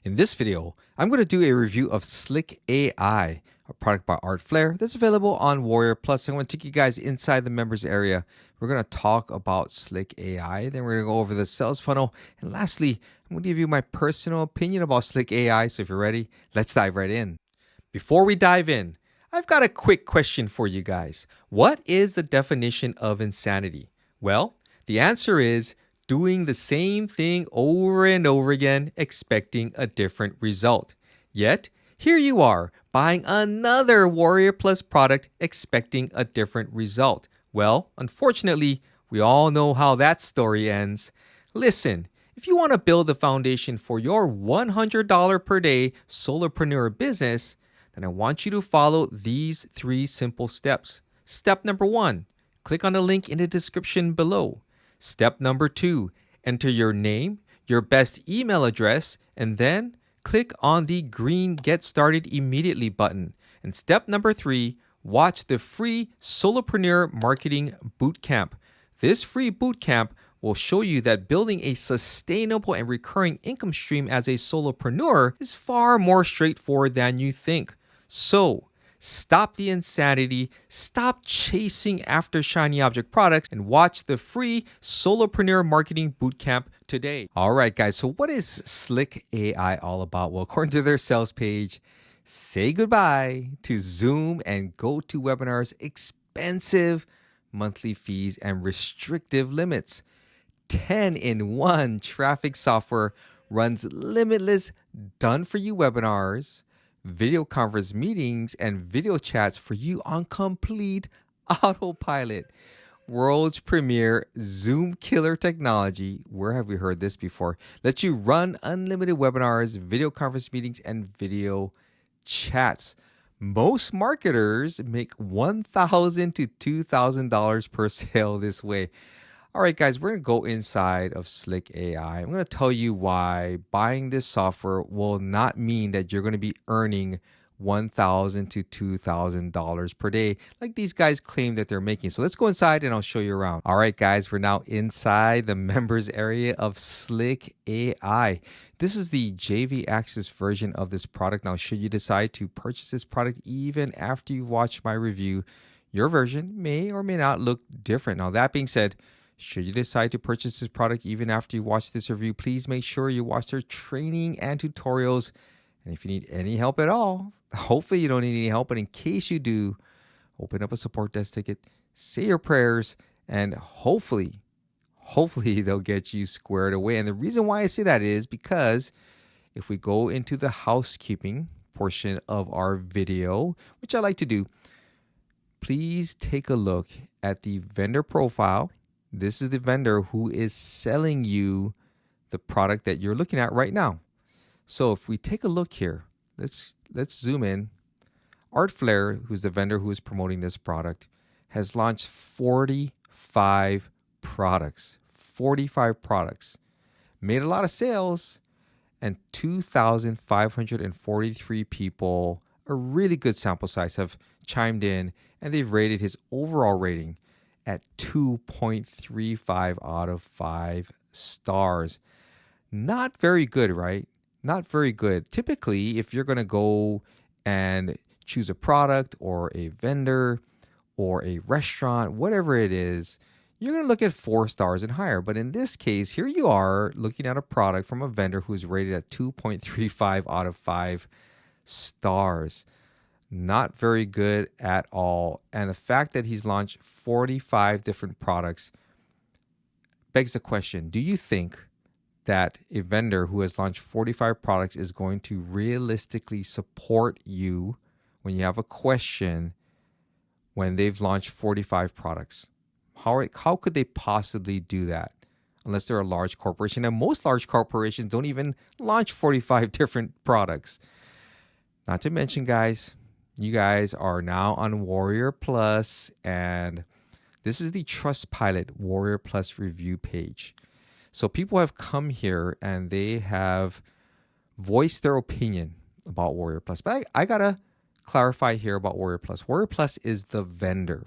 In this video, I'm going to do a review of Slick AI, a product by Flair that's available on WarriorPlus. I'm going to take you guys inside the members area. We're going to talk about Slick AI, then we're going to go over the sales funnel, and lastly, I'm going to give you my personal opinion about Slick AI. So if you're ready, let's dive right in. Before we dive in, I've got a quick question for you guys. What is the definition of insanity? Well, the answer is doing the same thing over and over again, expecting a different result. Yet, here you are, buying another WarriorPlus product, expecting a different result. Well, unfortunately, we all know how that story ends. Listen, if you want to build the foundation for your $100 per day solopreneur business, then I want you to follow these 3 simple steps. Step number 1, click on the link in the description below. Step number 2, enter your name, your best email address, and then click on the green Get Started Immediately button. And step number 3, watch the free Solopreneur Marketing Bootcamp. This free bootcamp will show you that building a sustainable and recurring income stream as a solopreneur is far more straightforward than you think. So, stop the insanity, stop chasing after shiny object products, and watch the free Solopreneur Marketing Bootcamp today. All right, guys, so what is Slick AI all about? Well, according to their sales page, say goodbye to Zoom and GoToWebinar's expensive monthly fees and restrictive limits. 10-in-1 traffic software runs limitless done-for-you webinars, video conference meetings, and video chats for you on complete autopilot. World's premier Zoom killer technology, where have we heard this before, lets you run unlimited webinars, video conference meetings, and video chats. Most marketers make $1,000 to $2,000 per sale this way. All right, guys, we're going to go inside of Slick AI. I'm going to tell you why buying this software will not mean that you're going to be earning $1,000 to $2,000 per day like these guys claim that they're making. So let's go inside and I'll show you around. All right, guys, we're now inside the members area of Slick AI. This is the JV Access version of this product. Now, should you decide to purchase this product even after you've watched my review, your version may or may not look different. Now, that being said, should you decide to purchase this product even after you watch this review, please make sure you watch their training and tutorials. And if you need any help at all, hopefully you don't need any help, but in case you do, open up a support desk ticket, say your prayers, and hopefully they'll get you squared away. And the reason why I say that is because if we go into the housekeeping portion of our video, which I like to do, please take a look at the vendor profile. This is the vendor who is selling you the product that you're looking at right now. So if we take a look here, let's zoom in. Flair, who's the vendor who is promoting this product, has launched 45 products. 45 products. Made a lot of sales, and 2,543 people, a really good sample size, have chimed in, and they've rated his overall rating at 2.35 out of 5 stars. Not very good, right? Not very good. Typically, if you're going to go and choose a product or a vendor or a restaurant, whatever it is, you're going to look at 4 stars and higher. But in this case, here you are looking at a product from a vendor who's rated at 2.35 out of 5 stars. Not very good at all. And the fact that he's launched 45 different products begs the question, do you think that a vendor who has launched 45 products is going to realistically support you when you have a question when they've launched 45 products? How could they possibly do that unless they're a large corporation? And most large corporations don't even launch 45 different products. Not to mention, guys, you guys are now on WarriorPlus, and this is the Trustpilot WarriorPlus review page. So people have come here and they have voiced their opinion about WarriorPlus. But I gotta clarify here about WarriorPlus. WarriorPlus is the vendor.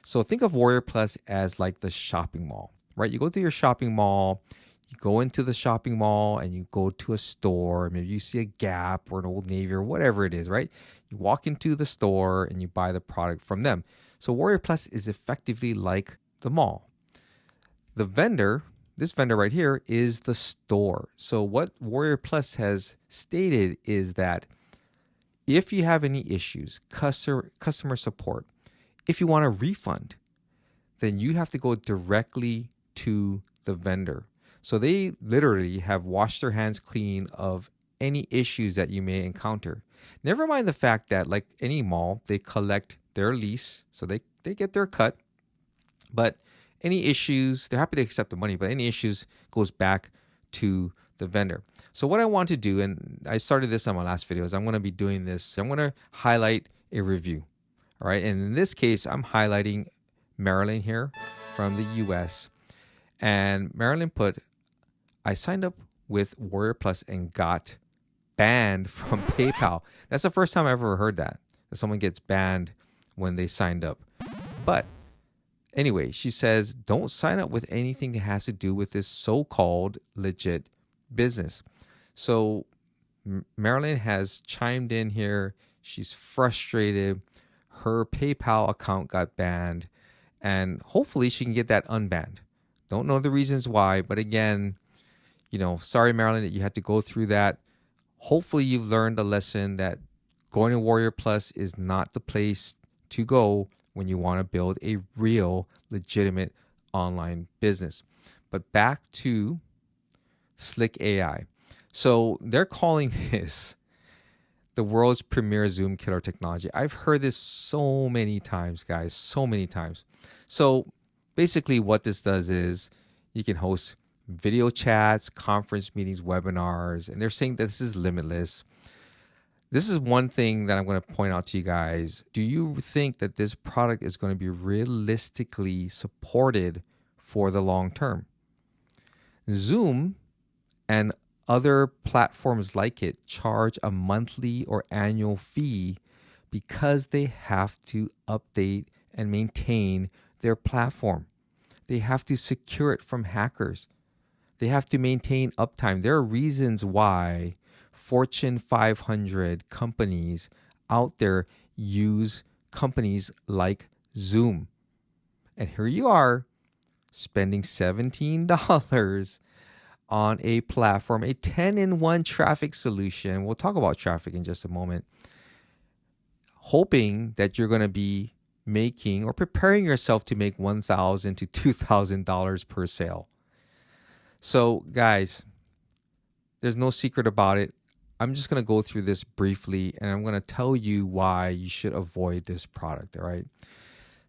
So think of WarriorPlus as like the shopping mall, right? You go to your shopping mall, You go into the shopping mall and you go to a store. Maybe you see a Gap or an Old Navy or whatever it is, right? You walk into the store and you buy the product from them. So Warrior Plus is effectively like the mall. The vendor, this vendor right here, is the store. So what Warrior Plus has stated is that if you have any issues, customer support, if you want a refund, then you have to go directly to the vendor. So they literally have washed their hands clean of any issues that you may encounter. Never mind the fact that, like any mall, they collect their lease, so they get their cut. But any issues, they're happy to accept the money, but any issues goes back to the vendor. So what I want to do, and I started this on my last video, is I'm going to be doing this. I'm going to highlight a review. All right. And in this case, I'm highlighting Marilyn here from the US. And Marilyn put, I signed up with Warrior Plus and got banned from PayPal. That's the first time I've ever heard that someone gets banned when they signed up. But anyway, she says, don't sign up with anything that has to do with this so-called legit business. So Marilyn has chimed in here. She's frustrated. Her PayPal account got banned, and hopefully she can get that unbanned. Don't know the reasons why, but again, sorry, Marilyn, that you had to go through that. Hopefully you've learned a lesson that going to Warrior Plus is not the place to go when you want to build a real, legitimate online business. But back to Slick AI. So they're calling this the world's premier Zoom killer technology. I've heard this so many times, guys, so many times. So basically what this does is you can host video chats, conference meetings, webinars, and they're saying that this is limitless. This is one thing that I'm going to point out to you guys. Do you think that this product is going to be realistically supported for the long term? Zoom and other platforms like it charge a monthly or annual fee because they have to update and maintain their platform. They have to secure it from hackers. They have to maintain uptime. There are reasons why Fortune 500 companies out there use companies like Zoom. And here you are spending $17 on a platform, a 10-in-1 traffic solution. We'll talk about traffic in just a moment. Hoping that you're going to be making or preparing yourself to make $1,000 to $2,000 per sale. So guys, there's no secret about it. I'm just going to go through this briefly and I'm going to tell you why you should avoid this product. All right.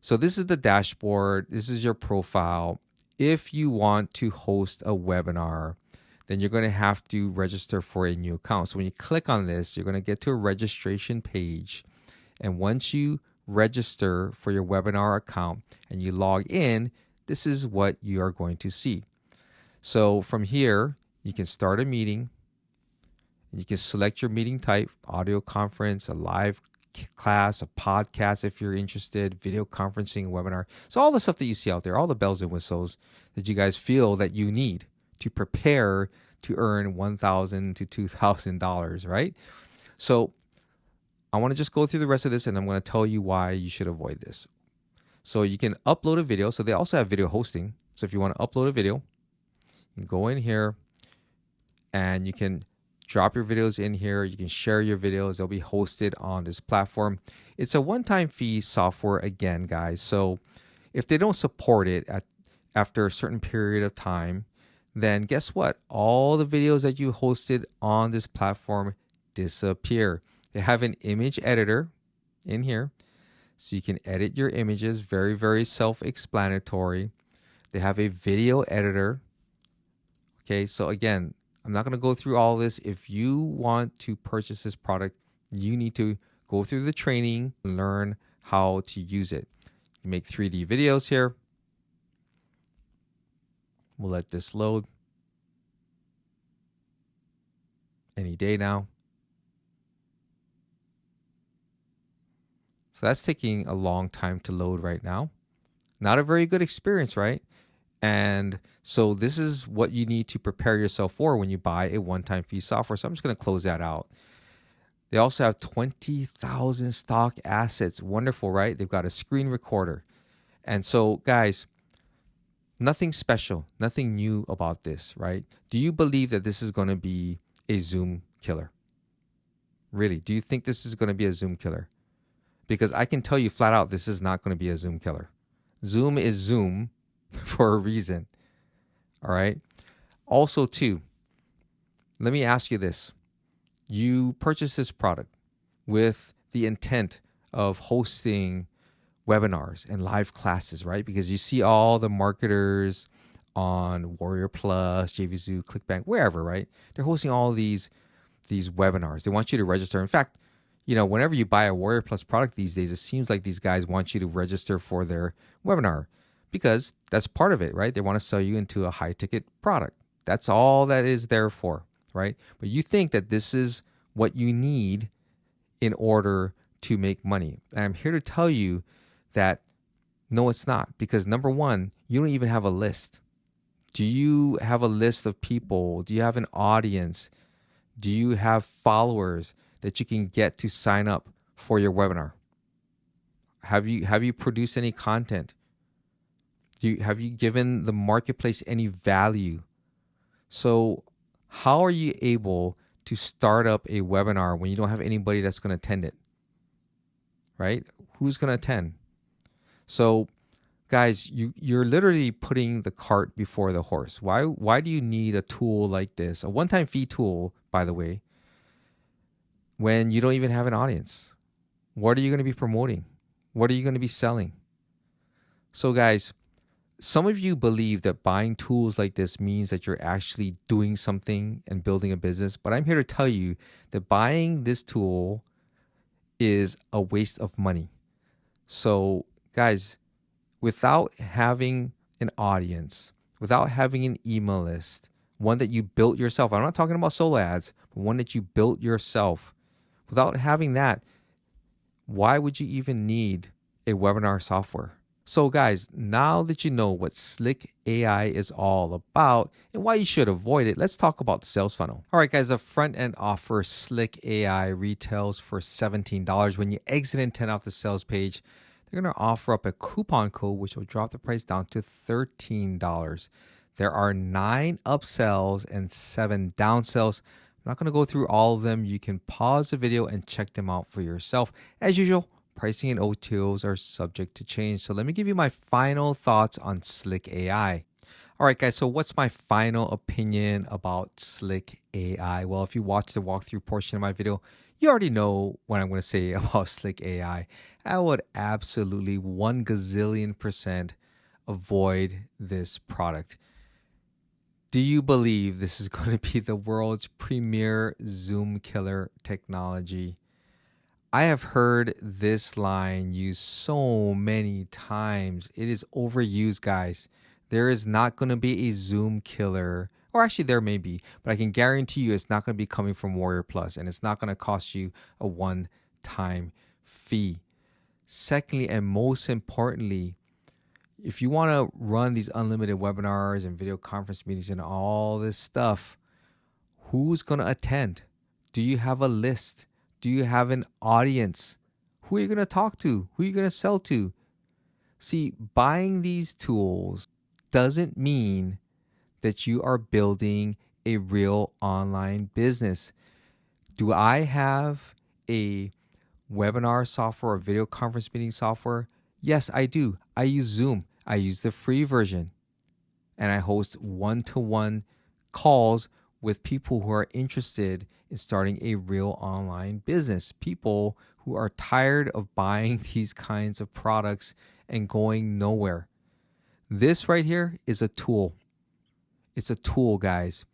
So this is the dashboard. This is your profile. If you want to host a webinar, then you're going to have to register for a new account. So when you click on this, you're going to get to a registration page. And once you register for your webinar account and you log in, this is what you are going to see. So from here, you can start a meeting. You can select your meeting type, audio conference, a live class, a podcast if you're interested, video conferencing, webinar. So all the stuff that you see out there, all the bells and whistles that you guys feel that you need to prepare to earn $1,000 to $2,000, right? So I want to just go through the rest of this and I'm going to tell you why you should avoid this. So you can upload a video. So they also have video hosting. So if you want to upload a video, you can go in here and you can drop your videos in here. You can share your videos. They'll be hosted on this platform. It's a one-time fee software again, guys. So if they don't support it after a certain period of time, then guess what? All the videos that you hosted on this platform disappear. They have an image editor in here, so you can edit your images. Very, very self-explanatory. They have a video editor. Okay, so again, I'm not going to go through all this. If you want to purchase this product, you need to go through the training and learn how to use it. You make 3D videos here. We'll let this load any day now. So that's taking a long time to load right now. Not a very good experience, right? And so this is what you need to prepare yourself for when you buy a one-time fee software. So I'm just going to close that out. They also have 20,000 stock assets. Wonderful, right? They've got a screen recorder. And so, guys, nothing special, nothing new about this, right? Do you believe that this is going to be a Zoom killer? Really? Do you think this is going to be a Zoom killer? Because I can tell you flat out, this is not going to be a Zoom killer. Zoom is Zoom for a reason. All right. Also, too, let me ask you this. You purchase this product with the intent of hosting webinars and live classes, right? Because you see all the marketers on WarriorPlus, JVZoo, ClickBank, wherever, right? They're hosting all these webinars. They want you to register. In fact, whenever you buy a WarriorPlus product these days, it seems like these guys want you to register for their webinar because that's part of it, right? They want to sell you into a high-ticket product. That's all that is there for, right? But you think that this is what you need in order to make money. And I'm here to tell you that no, it's not. Because number one, you don't even have a list. Do you have a list of people? Do you have an audience? Do you have followers that you can get to sign up for your webinar? Have you produced any content? Have you given the marketplace any value? So how are you able to start up a webinar when you don't have anybody that's going to attend it? Right? Who's going to attend? So guys, you're literally putting the cart before the horse. Why do you need a tool like this? A one-time fee tool, by the way, when you don't even have an audience? What are you going to be promoting? What are you going to be selling? So guys, some of you believe that buying tools like this means that you're actually doing something and building a business. But I'm here to tell you that buying this tool is a waste of money. So guys, without having an audience, without having an email list, one that you built yourself, I'm not talking about solo ads, but one that you built yourself. Without having that, why would you even need a webinar software? So guys, now that you know what Slick AI is all about and why you should avoid it, let's talk about the sales funnel. All right, guys, the front end offer Slick AI retails for $17. When you exit intent off the sales page, they're going to offer up a coupon code, which will drop the price down to $13. There are 9 upsells and 7 downsells. I'm not going to go through all of them. You can pause the video and check them out for yourself. As usual, pricing and OTOs are subject to change. So let me give you my final thoughts on Slick AI. All right, guys, so what's my final opinion about Slick AI? Well, if you watch the walkthrough portion of my video, you already know what I'm going to say about Slick AI. I would absolutely 1 gazillion% avoid this product. Do you believe this is going to be the world's premier Zoom killer technology? I have heard this line used so many times. It is overused, guys. There is not going to be a Zoom killer, or actually there may be, but I can guarantee you it's not going to be coming from WarriorPlus, and it's not going to cost you a one-time fee. Secondly, and most importantly, if you want to run these unlimited webinars and video conference meetings and all this stuff, who's going to attend? Do you have a list? Do you have an audience? Who are you going to talk to? Who are you going to sell to? See, buying these tools doesn't mean that you are building a real online business. Do I have a webinar software or video conference meeting software? Yes, I do. I use Zoom. I use the free version. And I host one-to-one calls with people who are interested in starting a real online business. People who are tired of buying these kinds of products and going nowhere. This right here is a tool. It's a tool, guys.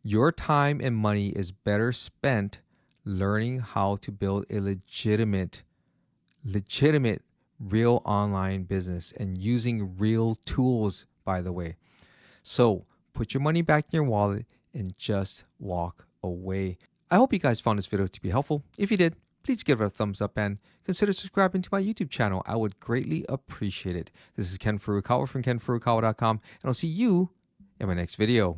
Your time and money is better spent learning how to build a legitimate real online business and using real tools, by the way. So put your money back in your wallet and just walk away. I hope you guys found this video to be helpful. If you did, please give it a thumbs up and consider subscribing to my YouTube channel. I would greatly appreciate it. This is Ken Furukawa from kenfurukawa.com, and I'll see you in my next video.